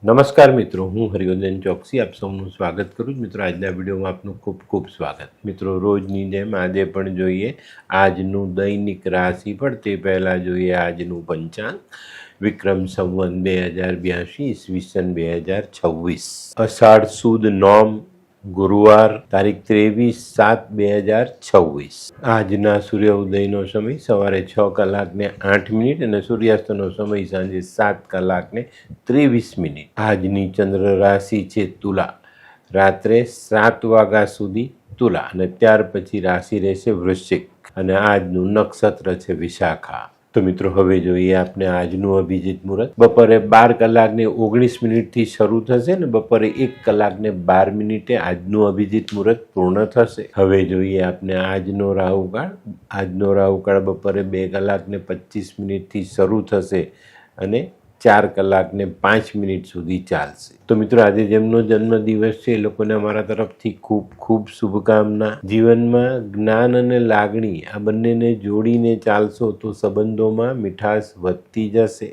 નમસ્કાર મિત્રો, હું હરિવર્ધન ચોકસી આપ સૌનું સ્વાગત કરું છું. મિત્રો, આજના વિડીયોમાં આપનું ખૂબ ખૂબ સ્વાગત. મિત્રો, રોજની જેમ આજે પણ જોઈએ આજનું દૈનિક રાશિફળ. તે પહેલાં જોઈએ આજનું પંચાંગ. વિક્રમ સંવત 2082 ઈસવીસન 2026, અષાઢ સુદ નોમ, ગુરુવાર, તારીખ 23/7/2026. આજના સૂર્ય ઉદયનો સમય સવારે 6:08 અને સૂર્યાસ્તનો સમય સાંજે 7:23. આજની ચંદ્ર રાશિ છે તુલા. રાત્રે 7 વાગ્યા સુધી તુલા અને ત્યાર પછી રાશિ રહેશે વૃશ્ચિક અને આજનું નક્ષત્ર છે વિશાખા. તો મિત્રો, હવે જોઈએ આપણે આજનું અભિજીત મુહૂર્ત. બપોરે 12:19 શરૂ થશે ને બપોરે 1:12 આજનું અભિજીત મુહૂર્ત પૂર્ણ થશે. હવે જોઈએ આપણે આજનો રાહુકાળ. આજનો રાહુકાળ બપોરે 2:25 શરૂ થશે અને 4:05 સુધી ચાલશે. તો મિત્રો, આજે જેમનો જન્મદિવસ છે એ લોકોને અમારા તરફથી ખૂબ ખૂબ શુભકામના. જીવનમાં જ્ઞાન અને લાગણી આ બંનેને જોડીને ચાલશો તો સંબંધોમાં મીઠાશ વધતી જશે.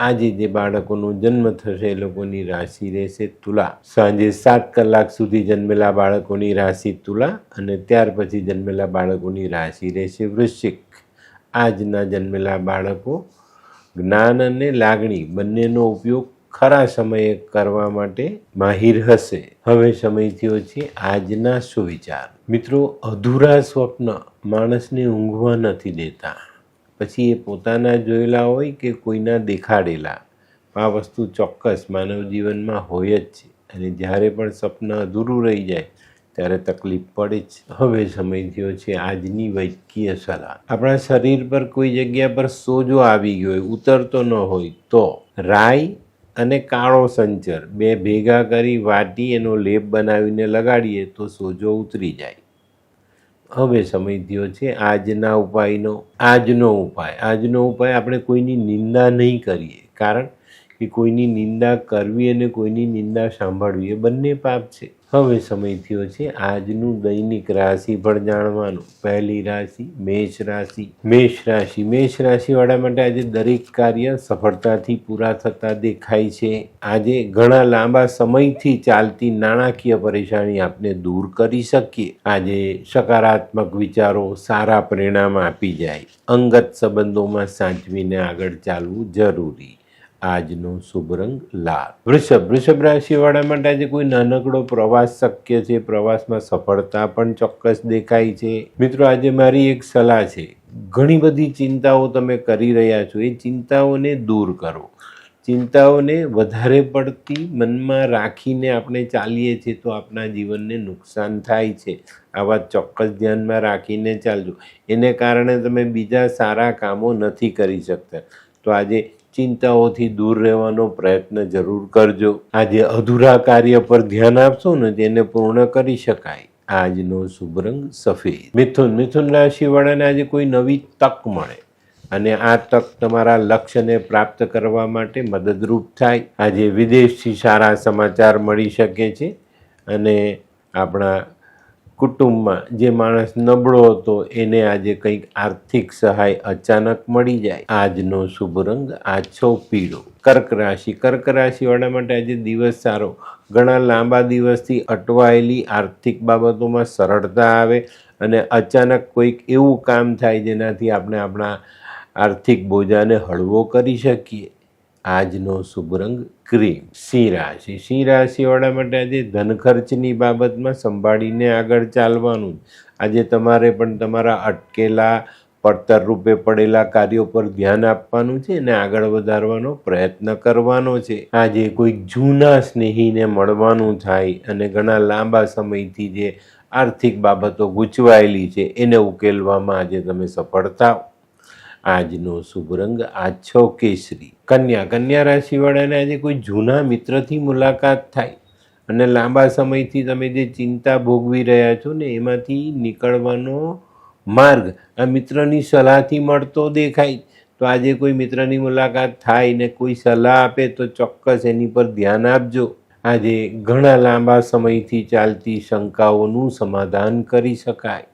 આજે જે બાળકોનો જન્મ થશે એ લોકોની રાશિ રહેશે તુલા. સાંજે 7 કલાક સુધી જન્મેલા બાળકોની રાશિ તુલા અને ત્યાર પછી જન્મેલા બાળકોની રાશિ રહેશે વૃશ્ચિક. આજના જન્મેલા બાળકો જ્ઞાન અને લાગણી બંનેનો ઉપયોગ ખરા સમયે કરવા માટે માહિર હશે. હવે સમય થયો છે આજના સુવિચાર. મિત્રો, અધૂરા સ્વપ્ન માણસને ઊંઘવા નથી દેતા. પછી એ પોતાના જોયેલા હોય કે કોઈના દેખાડેલા, આ વસ્તુ ચોક્કસ માનવ જીવનમાં હોય જ છે અને જ્યારે પણ સપન અધૂરું રહી જાય ત્યારે તકલીફ પડે જ. હવે સમય થયો છે આજની વૈદ્યકીય સલાહ. આપણા શરીર પર કોઈ જગ્યા પર સોજો આવી ગયો હોય, ઉતરતો ન હોય તો રાઈ અને કાળો સંચર બે ભેગા કરી વાટી એનો લેપ બનાવીને લગાડીએ તો સોજો ઉતરી જાય. હવે સમય થયો છે આજના ઉપાયનો. આજનો ઉપાય આપણે કોઈની નિંદા નહીં કરીએ, કારણ કે કોઈની નિંદા કરવી અને કોઈની નિંદા સાંભળવી એ બંને પાપ છે. હવે સમય થયો છે આજનું દૈનિક રાશિફળ જાણવાનું. પહેલી રાશિ મેષ રાશિ. મેષ રાશિવાળા માટે આજે દરેક કાર્ય સફળતાથી પૂરા થતા દેખાય છે. આજે ઘણા લાંબા સમયથી ચાલતી નાણાકીય પરેશાની આપને દૂર કરી શકીએ. આજે સકારાત્મક વિચારો સારા પરિણામ આપી જાય. અંગત સંબંધોમાં સાચવીને આગળ ચાલવું જરૂરી. આજનો શુભ રંગ લાલ. વૃષભ રાશિવાળા માટે આજે કોઈ નાનકડો પ્રવાસ શક્ય છે. પ્રવાસમાં સફળતા પણ ચોક્કસ દેખાય છે. મિત્રો, આજે મારી એક સલાહ છે. ઘણી બધી ચિંતાઓ તમે કરી રહ્યા છો, એ ચિંતાઓને દૂર કરો. ચિંતાઓને વધારે પડતી મનમાં રાખીને આપણે ચાલીએ છીએ તો આપણા જીવનને નુકસાન થાય છે. આ વાત ચોક્કસ ધ્યાનમાં રાખીને ચાલજો. એને કારણે તમે બીજા સારા કામો નથી કરી શકતા. તો આજે ચિંતાઓથી દૂર રહેવાનો પ્રયત્ન જરૂર કરજો. આજે અધૂરા કાર્ય પર ધ્યાન આપશો ને તેને પૂર્ણ કરી શકાય. આજનો શુભ રંગ સફેદ. મિથુન રાશિવાળાને આજે કોઈ નવી તક મળે અને આ તક તમારા લક્ષ્યને પ્રાપ્ત કરવા માટે મદદરૂપ થાય. આજે વિદેશથી સારા સમાચાર મળી શકે છે અને આપણા કુટુંબમાં જે માણસ નબળો હતો એને આજે કંઈક આર્થિક સહાય અચાનક મળી જાય. આજનો શુભ રંગ આછો પીળો. કર્ક રાશિવાળા માટે આજે દિવસ સારો. ઘણા લાંબા દિવસથી અટવાયેલી આર્થિક બાબતોમાં સરળતા આવે અને અચાનક કોઈક એવું કામ થાય જેનાથી આપણે આપણા આર્થિક બોજાને હળવો કરી શકીએ. આજનો શુભ રંગ ક્રીમ. સિંહ રાશિવાળા માટે આજે ધન ખર્ચની બાબતમાં સંભાળીને આગળ ચાલવાનું. આજે તમારે પણ તમારા અટકેલા પડતર રૂપે પડેલા કાર્યો પર ધ્યાન આપવાનું છે અને આગળ વધારવાનો પ્રયત્ન કરવાનો છે. આજે કોઈક જૂના સ્નેહીને મળવાનું થાય અને ઘણા લાંબા સમયથી જે આર્થિક બાબતો ગૂંચવાયેલી છે એને ઉકેલવામાં આજે તમે સફળ થાવ. આજનો શુભ રંગ આછો કેસરી. કન્યા રાશિવાળાને આજે કોઈ જૂના મિત્રથી મુલાકાત થાય અને લાંબા સમયથી તમે જે ચિંતા ભોગવી રહ્યા છો ને એમાંથી નીકળવાનો માર્ગ આ મિત્રની સલાહથી મળતો દેખાય. તો આજે કોઈ મિત્રની મુલાકાત થાય ને કોઈ સલાહ આપે તો ચોક્કસ એની પર ધ્યાન આપજો. આજે ઘણા લાંબા સમયથી ચાલતી શંકાઓનું સમાધાન કરી શકાય.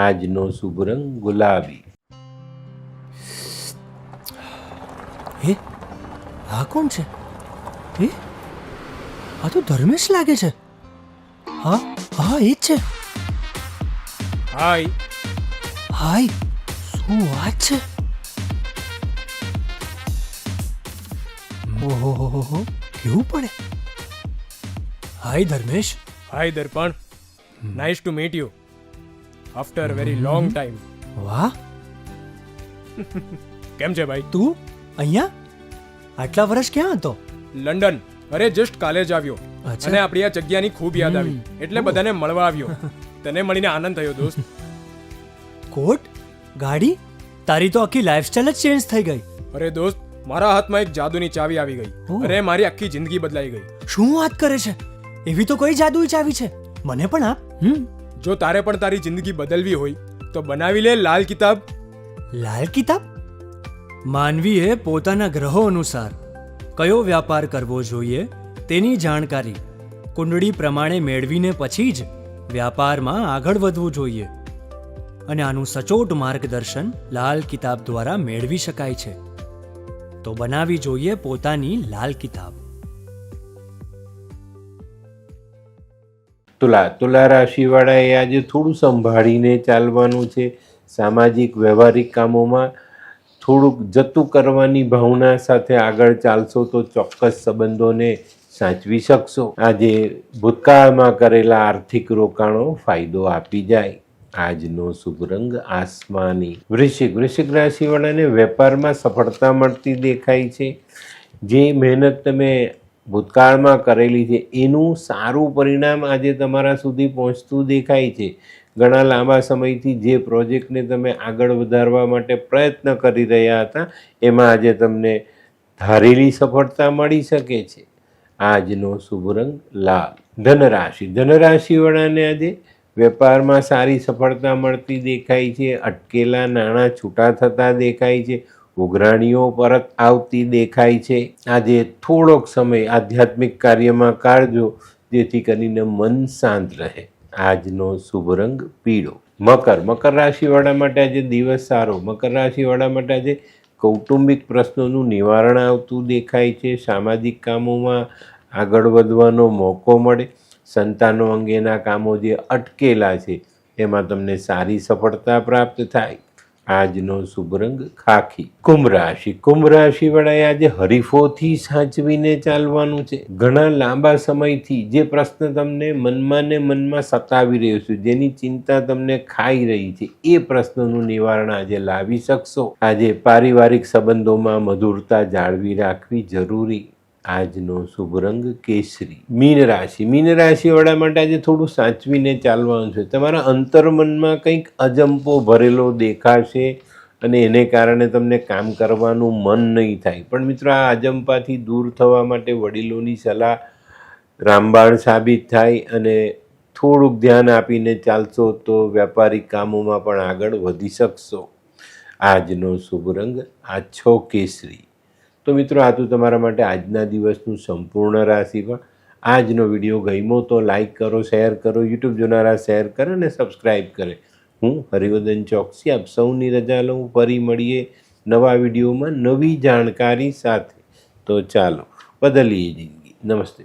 આજનો શુભ રંગ ગુલાબી. હે, આ કોણ છે? એ આ તો ધર્મેશ લાગે છે. હા હા એ જ છે. હાય. હાય, શું વાત છે? ઓહો, કેવું પડે? Hi Dharmesh. Hi Darpan. Nice to meet you after very long time. વાહ, કેમ છે ભાઈ? તું અહીંયા આટલા વર્ષ ક્યાં હતો? લંડન. અરે જસ્ટ કાલે જ આવ્યો અચ્છા. અને આપણી આ જગ્યાની ખૂબ યાદ આવી એટલે બધાને મળવા આવ્યો. તને મળીને આનંદ થયો દોસ્ત. કોટ, ગાડી, તારી તો આખી લાઈફસ્ટાઈલ જ ચેન્જ થઈ ગઈ. અરે દોસ્ત, મારા હાથમાં એક જાદુની ચાવી આવી ગઈ ઓહ. અને મારી આખી જિંદગી બદલાઈ ગઈ. શું વાત કરે છે? એવી તો કઈ જાદુઈ ચાવી છે? મને પણ આપ. જો તારે પણ તારી જિંદગી બદલવી હોય તો બનાવી લે લાલ કિતાબ. લાલ કિતાબ? માનવીએ પોતાના ગ્રહો અનુસાર કયો વ્યાપાર કરવો જોઈએ તેની જાણકારી કુંડળી પ્રમાણે મેળવીને પછી જ વ્યાપારમાં આગળ વધવું જોઈએ. અને આનું સચોટ માર્ગદર્શન લાલ કિતાબ દ્વારા મેળવી શકાય છે. તો બનાવી જોઈએ પોતાની લાલ કિતાબ. તુલા રાશિવાળાએ આજે થોડું સંભાળીને ચાલવાનું છે. સામાજિક વ્યવહારિક કામોમાં થોડુંક જતું કરવાની ભાવના સાથે આગળ ચાલશો તો ચોક્કસ સંબંધોને સાચવી શકશો. આજે ભૂતકાળમાં કરેલા આર્થિક રોકાણો ફાયદો આપી જાય. આજનો શુભ રંગ આસમાની. વૃશ્ચિક રાશિવાળાને વેપારમાં સફળતા મળતી દેખાય છે. જે મહેનત તમે ભૂતકાળમાં કરેલી છે એનું સારું પરિણામ આજે તમારા સુધી પહોંચતું દેખાય છે. ઘણા લાંબા સમયથી જે પ્રોજેક્ટને તમે આગળ વધારવા માટે પ્રયત્ન કરી રહ્યા હતા એમાં આજે તમને ધારેલી સફળતા મળી શકે છે. આજનો શુભ રંગ લાલ. ધનરાશિવાળાને આજે વેપારમાં સારી સફળતા મળતી દેખાય છે. અટકેલા નાણાં છૂટા થતા દેખાય છે. ઉઘરાણીઓ પરત આવતી દેખાય છે. આજે થોડોક સમય આધ્યાત્મિક કાર્યમાં કાઢજો જેથી કરીને મન શાંત રહે. આજનો શુભ રંગ પીળો. મકર રાશિવાળા માટે આજે દિવસ સારો. મકર રાશિવાળા માટે આજે કૌટુંબિક પ્રશ્નોનું નિવારણ આવતું દેખાય છે. સામાજિક કામોમાં આગળ વધવાનો મોકો મળે. સંતાનો અંગેના કામો જે અટકેલા છે એમાં તમને સારી સફળતા પ્રાપ્ત થાય. આજનો શુભ રંગ ખાખી. કુંભ રાશિવાળાએ આજે હરીફોથી સાચવીને ચાલવાનું છે. ઘણા લાંબા સમયથી જે પ્રશ્ન તમને મનમાં સતાવી રહ્યો છે, જેની ચિંતા તમને ખાઈ રહી છે, એ પ્રશ્નનું નિવારણ આજે લાવી શકશો. આજે પારિવારિક સંબંધોમાં મધુરતા જાળવી રાખવી જરૂરી. આજનો શુભ રંગ કેસરી. મીન રાશિવાળા માટે આજે થોડું સાચવીને ચાલવાનું છે. તમારા અંતર્મનમાં કંઈક અજંપો ભરેલો દેખાશે અને એને કારણે તમને કામ કરવાનું મન નહીં થાય. પણ મિત્રો, આ અજંપાથી દૂર થવા માટે વડીલોની સલાહ રામબાણ સાબિત થાય અને થોડુંક ધ્યાન આપીને ચાલશો તો વ્યાપારિક કામોમાં પણ આગળ વધી શકશો. આજનો શુભ રંગ આછો કેસરી. તો મિત્રો, આ તો તમારા માટે આજના દિવસનું સંપૂર્ણ રાશિફળ. આજનો વિડીયો ગમ્યો તો લાઈક કરો, શેર કરો, યુટ્યુબ જોનારા શેર કરે અને સબસ્ક્રાઈબ કરે. હું હરિવર્ધન ચોકસી આપ સૌની રજા લઉં. ફરી મળીએ નવા વિડીયોમાં નવી જાણકારી સાથે. તો ચાલો બદલીએ જિંદગી. નમસ્તે.